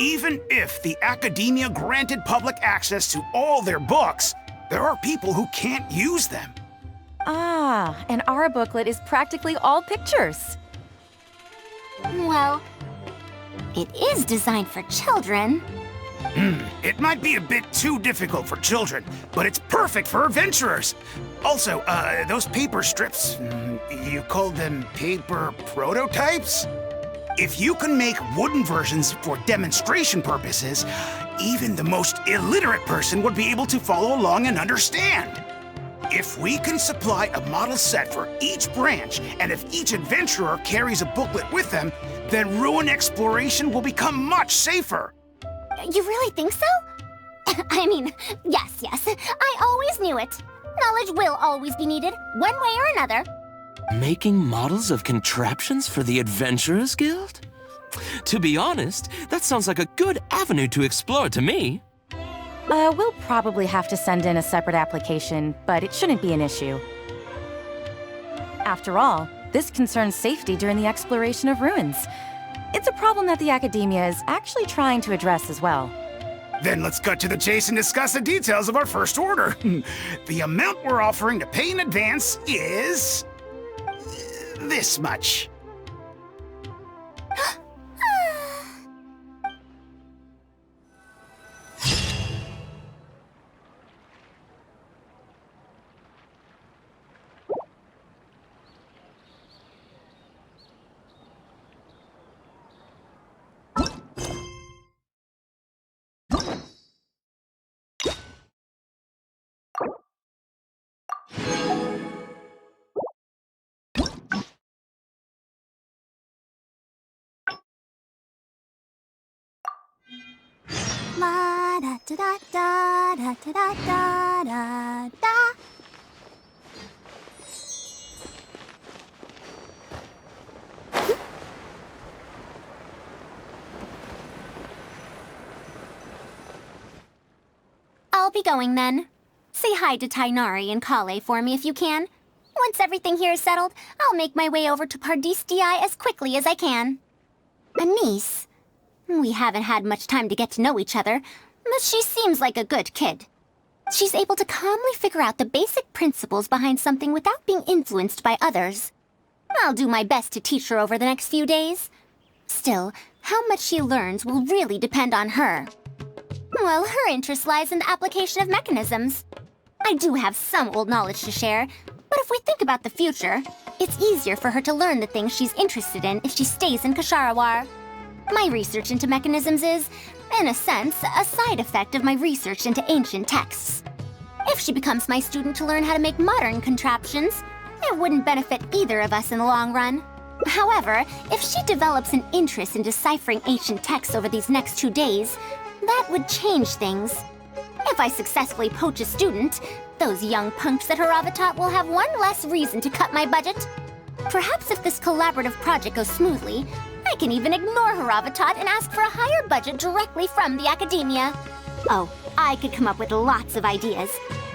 Even if the academia granted public access to all their books, there are people who can't use them. Ah, and our booklet is practically all pictures. Well, it is designed for children. It might be a bit too difficult for children, but it's perfect for adventurers. Also, those paper strips, you called them paper prototypes? If you can make wooden versions for demonstration purposes, even the most illiterate person would be able to follow along and understand. If we can supply a model set for each branch, and if each adventurer carries a booklet with them, then ruin exploration will become much safer. You really think so? I mean, yes. I always knew it. Knowledge will always be needed, one way or another. Making models of contraptions for the Adventurers Guild? To be honest, that sounds like a good avenue to explore to me. We'll probably have to send in a separate application, but it shouldn't be an issue. After all, this concerns safety during the exploration of ruins. It's a problem that the academia is actually trying to address as well. Then let's cut to the chase and discuss the details of our first order. The amount we're offering to pay in advance is this much. La da da da da da da da da da. I'll be going then. Say hi to Tainari and Kale for me if you can. Once everything here is settled, I'll make my way over to Pardistii as quickly as I can. A niece? We haven't had much time to get to know each other, but she seems like a good kid. She's able to calmly figure out the basic principles behind something without being influenced by others. I'll do my best to teach her over the next few days. Still, how much she learns will really depend on her. Well, her interest lies in the application of mechanisms. I do have some old knowledge to share, but if we think about the future, it's easier for her to learn the things she's interested in if she stays in Ksharawar. My research into mechanisms is, in a sense, a side effect of my research into ancient texts. If she becomes my student to learn how to make modern contraptions, it wouldn't benefit either of us in the long run. However, if she develops an interest in deciphering ancient texts over these next 2 days, that would change things. If I successfully poach a student, those young punks at Haravatat will have one less reason to cut my budget. Perhaps if this collaborative project goes smoothly, I can even ignore Haravatat and ask for a higher budget directly from the academia. Oh, I could come up with lots of ideas.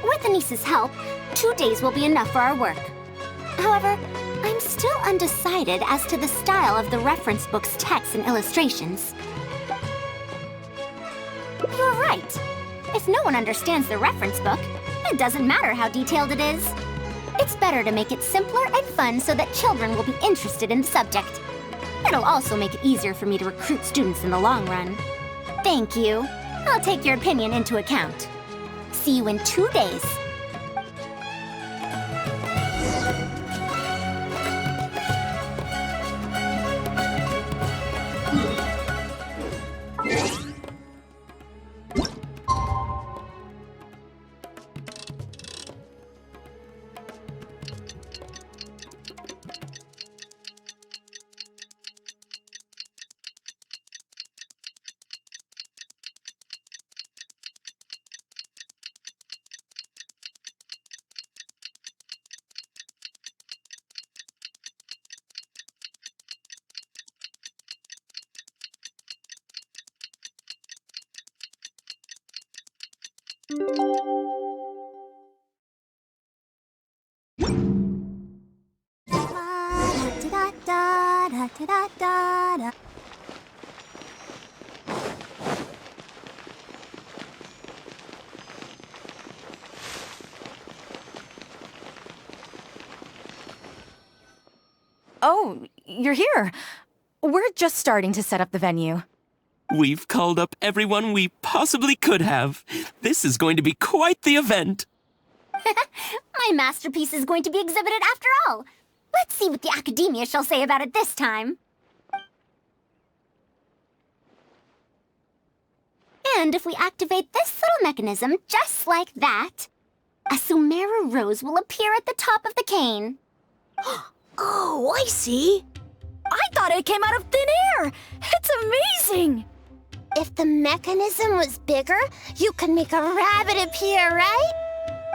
With Anissa's help, 2 days will be enough for our work. However, I'm still undecided as to the style of the reference book's text and illustrations. You're right. If no one understands the reference book, it doesn't matter how detailed it is. It's better to make it simpler and fun so that children will be interested in the subject. It'll also make it easier for me to recruit students in the long run. Thank you. I'll take your opinion into account. See you in 2 days. Oh, you're here. We're just starting to set up the venue. We've called up everyone we possibly could have. This is going to be quite the event. My masterpiece is going to be exhibited after all. Let's see what the Academia shall say about it this time. And if we activate this little mechanism just like that, a Sumeru rose will appear at the top of the cane. Oh, I see. I thought it came out of thin air! It's amazing! If the mechanism was bigger, you could make a rabbit appear, right?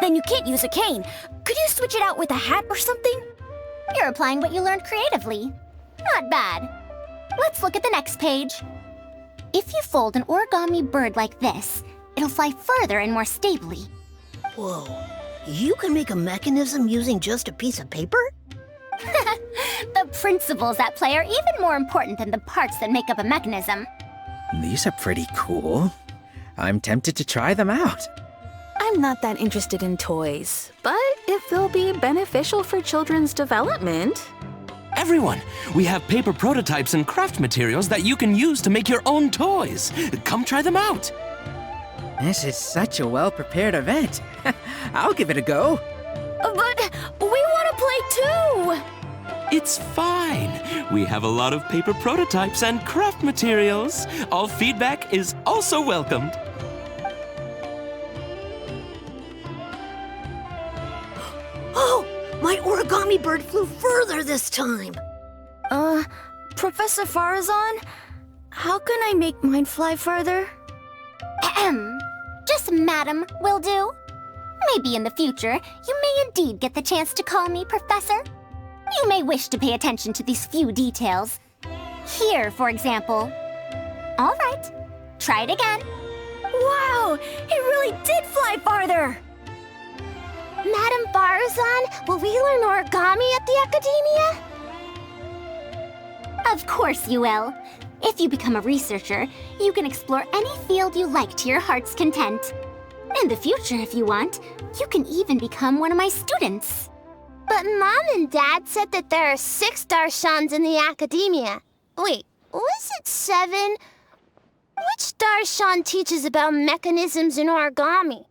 Then you can't use a cane. Could you switch it out with a hat or something? You're applying what you learned creatively. Not bad. Let's look at the next page. If you fold an origami bird like this, it'll fly further and more stably. Whoa, you can make a mechanism using just a piece of paper? The principles at play are even more important than the parts that make up a mechanism. These are pretty cool. I'm tempted to try them out. I'm not that interested in toys, but if they'll be beneficial for children's development. Everyone, we have paper prototypes and craft materials that you can use to make your own toys. Come try them out. This is such a well-prepared event. I'll give it a go. But we want to play too! It's fine. We have a lot of paper prototypes and craft materials. All feedback is also welcomed. Oh, my origami bird flew further this time. Professor Faruzan, how can I make mine fly further? Ahem. Just madam will do. Maybe in the future, you may indeed get the chance to call me Professor. You may wish to pay attention to these few details. Here, for example. All right, try it again. Wow! It really did fly farther! Madam Faruzan, will we learn origami at the Academia? Of course you will. If you become a researcher, you can explore any field you like to your heart's content. In the future, if you want, you can even become one of my students. But Mom and Dad said that there are 6 darshans in the Academia. Wait, was it 7? Which darshan teaches about mechanisms in origami?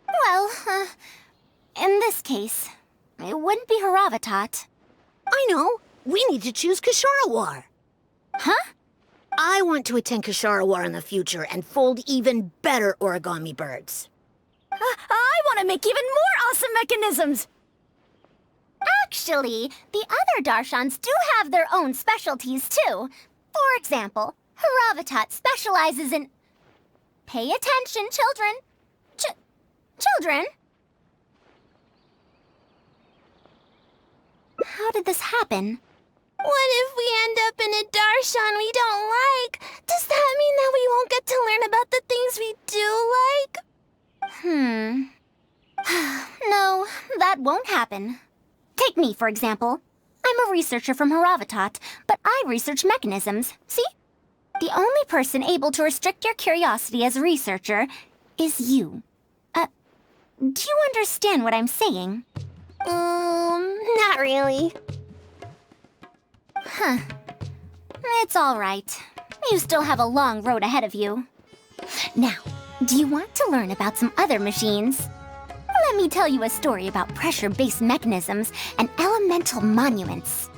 Well, in this case, it wouldn't be Haravatat. I know. We need to choose Kasharawar. Huh? I want to attend Kasharawar in the future and fold even better origami birds. I want to make even more awesome mechanisms! Actually, the other darshans do have their own specialties, too. For example, Haravatat specializes in... Pay attention, children. Children? How did this happen? What if we end up in a darshan we don't like? Does that mean that we won't get to learn about the things we do like? No, that won't happen. Take me, for example. I'm a researcher from Haravatat, but I research mechanisms, see? The only person able to restrict your curiosity as a researcher is you. Do you understand what I'm saying? Not really. Huh. It's all right. You still have a long road ahead of you. Now, do you want to learn about some other machines? Let me tell you a story about pressure-based mechanisms and elemental monuments.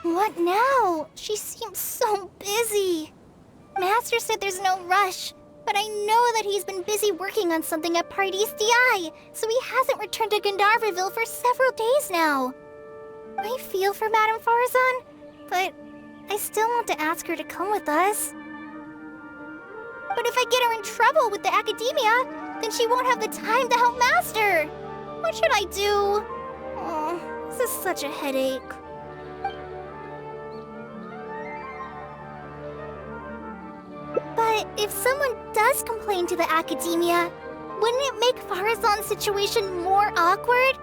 What now? She seems so busy. Master said there's no rush, but I know that he's been busy working on something at Paradis DI, so he hasn't returned to Gandharvaville for several days now. I feel for Madame Faruzan, but I still want to ask her to come with us. But if I get her in trouble with the academia, then she won't have the time to help Master. What should I do? Oh, this is such a headache. But if someone does complain to the academia, wouldn't it make Faruzan's situation more awkward?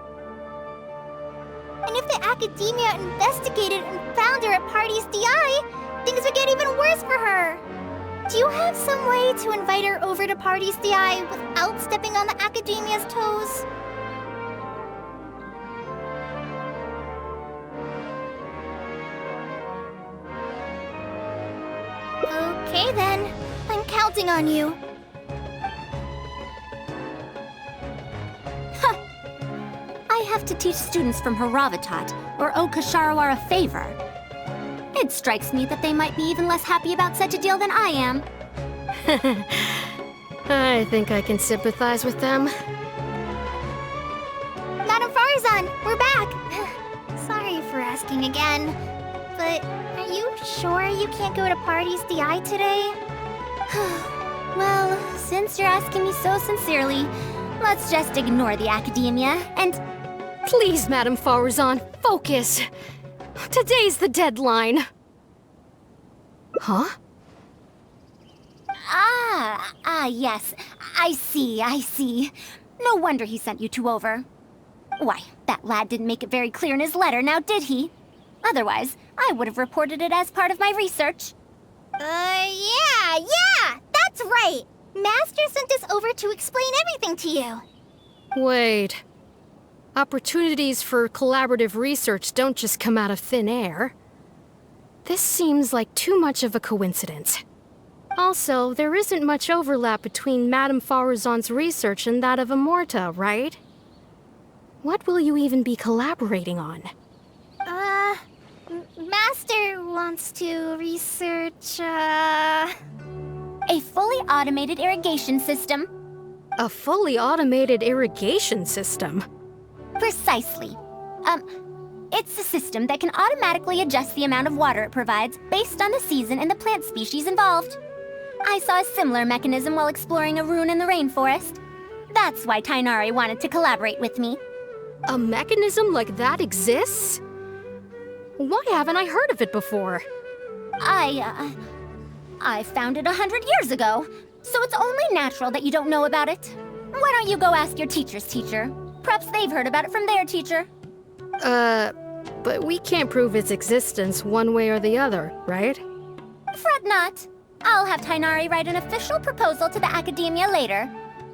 And if the academia investigated and found her at Paradis DI, things would get even worse for her. Do you have some way to invite her over to Paradis DI without stepping on the academia's toes? Okay then, I'm counting on you. Huh. I have to teach students from Haravatat or Okasharawar a favor. It strikes me that they might be even less happy about such a deal than I am. I think I can sympathize with them. Madame Faruzan, we're back! Sorry for asking again, but are you sure you can't go to Paradis DI today? Well, since you're asking me so sincerely, let's just ignore the academia and... Please, Madame Faruzan, focus! Today's the deadline. Huh? Yes. I see. No wonder he sent you two over. Why, that lad didn't make it very clear in his letter, now did he? Otherwise, I would have reported it as part of my research. Yeah, that's right! Master sent us over to explain everything to you. Wait. Opportunities for collaborative research don't just come out of thin air. This seems like too much of a coincidence. Also, there isn't much overlap between Madame Faruzan's research and that of Amorta, right? What will you even be collaborating on? Master wants to research, A fully automated irrigation system. A fully automated irrigation system? Precisely. It's a system that can automatically adjust the amount of water it provides based on the season and the plant species involved. I saw a similar mechanism while exploring a rune in the rainforest. That's why Tainari wanted to collaborate with me. A mechanism like that exists? Why haven't I heard of it before? I found it 100 years ago, so it's only natural that you don't know about it. Why don't you go ask your teacher's teacher? Perhaps they've heard about it from their teacher. But we can't prove its existence one way or the other, right? Fret not. I'll have Tainari write an official proposal to the academia later.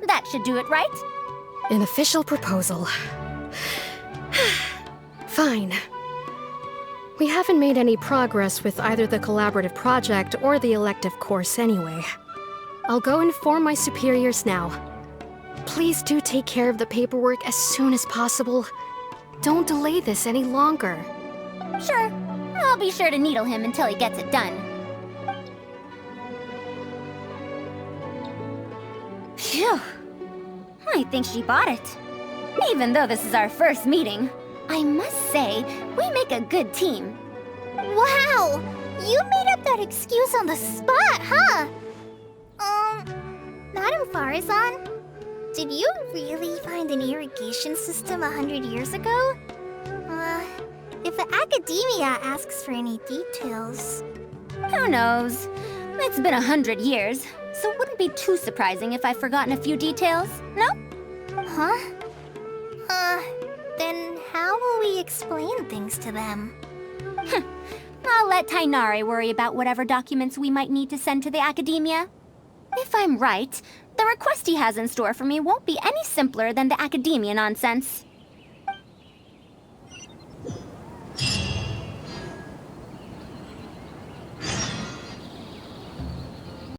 That should do it, right? An official proposal. Fine. We haven't made any progress with either the collaborative project or the elective course anyway. I'll go inform my superiors now. Please do take care of the paperwork as soon as possible. Don't delay this any longer. Sure. I'll be sure to needle him until he gets it done. Phew. I think she bought it. Even though this is our first meeting, I must say, we make a good team. Wow! You made up that excuse on the spot, huh? Madame Faruzan, did you really find an irrigation system 100 years ago? If the academia asks for any details... Who knows? It's been 100 years, so it wouldn't be too surprising if I've forgotten a few details, no? Huh? Then how will we explain things to them? I'll let Tainari worry about whatever documents we might need to send to the academia. If I'm right, the request he has in store for me won't be any simpler than the academia nonsense.